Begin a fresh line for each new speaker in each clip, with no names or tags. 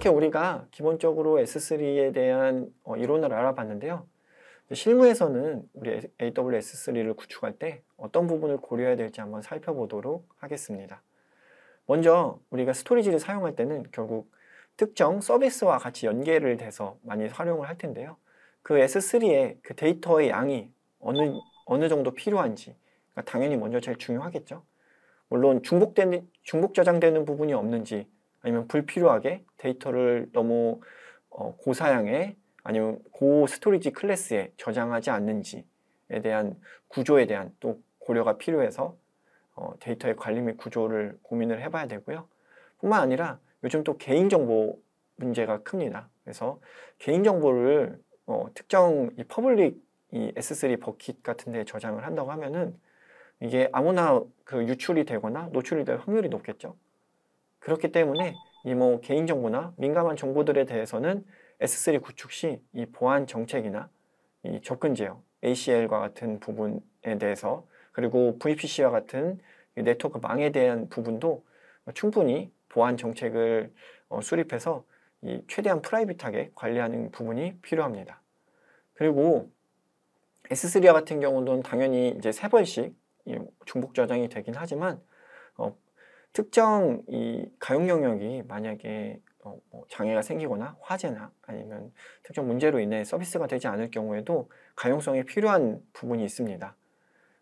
이렇게 우리가 기본적으로 S3에 대한 이론을 알아봤는데요. 실무에서는 우리 AWS3를 구축할 때 어떤 부분을 고려해야 될지 한번 살펴보도록 하겠습니다. 먼저 우리가 스토리지를 사용할 때는 결국 특정 서비스와 같이 연계를 돼서 많이 활용을 할 텐데요. 그 S3의 그 데이터의 양이 어느 정도 필요한지 당연히 먼저 제일 중요하겠죠. 물론 중복 저장되는 부분이 없는지, 아니면 불필요하게 데이터를 너무 고사양의 아니면 고 스토리지 클래스에 저장하지 않는지에 대한 구조에 대한 또 고려가 필요해서 데이터의 관리 및 구조를 고민을 해봐야 되고요. 뿐만 아니라 요즘 또 개인정보 문제가 큽니다. 그래서 개인정보를 특정 이 퍼블릭 이 S3 버킷 같은 데 저장을 한다고 하면은 이게 아무나 그 유출이 되거나 노출이 될 확률이 높겠죠. 그렇기 때문에 이 뭐 개인정보나 민감한 정보들에 대해서는 S3 구축 시 이 보안 정책이나 이 접근 제어, ACL과 같은 부분에 대해서, 그리고 VPC와 같은 네트워크 망에 대한 부분도 충분히 보안 정책을 수립해서 이 최대한 프라이빗하게 관리하는 부분이 필요합니다. 그리고 S3와 같은 경우는 당연히 이제 3번씩 중복 저장이 되긴 하지만 특정 이 가용 영역이 만약에 뭐 장애가 생기거나 화재나 아니면 특정 문제로 인해 서비스가 되지 않을 경우에도 가용성이 필요한 부분이 있습니다.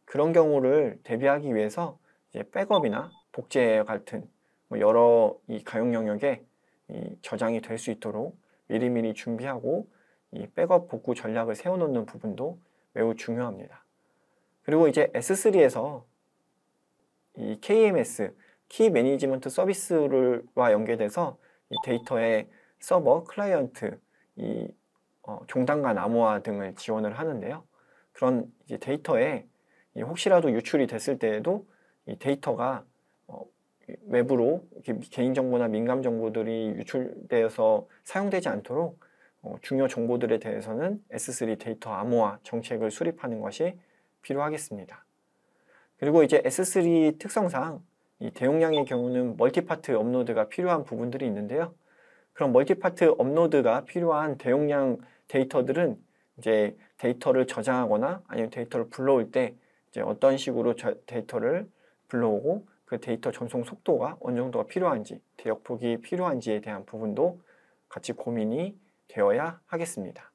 그런 경우를 대비하기 위해서 이제 백업이나 복제 같은 뭐 여러 이 가용 영역에 이 저장이 될 수 있도록 미리미리 준비하고 이 백업 복구 전략을 세워놓는 부분도 매우 중요합니다. 그리고 이제 S3에서 이 KMS, 키 매니지먼트 서비스와 연계돼서 이 데이터의 서버, 클라이언트, 이 종단간 암호화 등을 지원을 하는데요. 그런 이제 데이터에 혹시라도 유출이 됐을 때에도 이 데이터가 외부로 개인정보나 민감 정보들이 유출되어서 사용되지 않도록 중요 정보들에 대해서는 S3 데이터 암호화 정책을 수립하는 것이 필요하겠습니다. 그리고 이제 S3 특성상 이 대용량의 경우는 멀티파트 업로드가 필요한 부분들이 있는데요. 그런 멀티파트 업로드가 필요한 대용량 데이터들은 이제 데이터를 저장하거나 아니면 데이터를 불러올 때 이제 어떤 식으로 데이터를 불러오고 그 데이터 전송 속도가 어느 정도가 필요한지, 대역폭이 필요한지에 대한 부분도 같이 고민이 되어야 하겠습니다.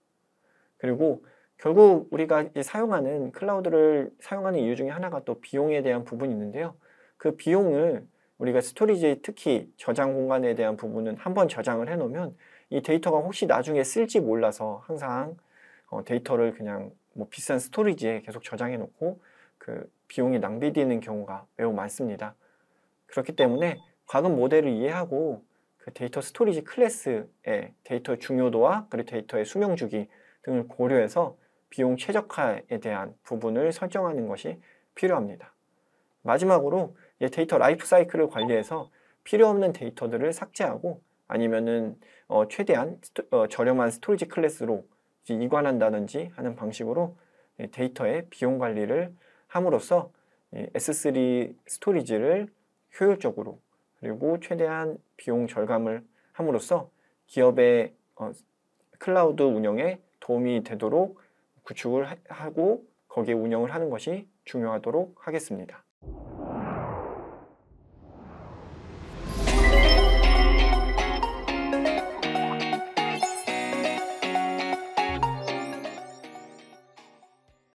그리고 결국 우리가 사용하는 클라우드를 사용하는 이유 중에 하나가 또 비용에 대한 부분이 있는데요. 그 비용을 우리가 스토리지, 특히 저장 공간에 대한 부분은 한번 저장을 해놓으면 이 데이터가 혹시 나중에 쓸지 몰라서 항상 데이터를 그냥 뭐 비싼 스토리지에 계속 저장해 놓고 그 비용이 낭비되는 경우가 매우 많습니다. 그렇기 때문에 과금 모델을 이해하고 그 데이터 스토리지 클래스의 데이터의 중요도와 그리고 데이터의 수명 주기 등을 고려해서 비용 최적화에 대한 부분을 설정하는 것이 필요합니다. 마지막으로 데이터 라이프 사이클을 관리해서 필요 없는 데이터들을 삭제하고 아니면은 최대한 저렴한 스토리지 클래스로 이관한다든지 하는 방식으로 데이터의 비용 관리를 함으로써 S3 스토리지를 효율적으로 그리고 최대한 비용 절감을 함으로써 기업의 클라우드 운영에 도움이 되도록 구축을 하고 거기에 운영을 하는 것이 중요하도록 하겠습니다.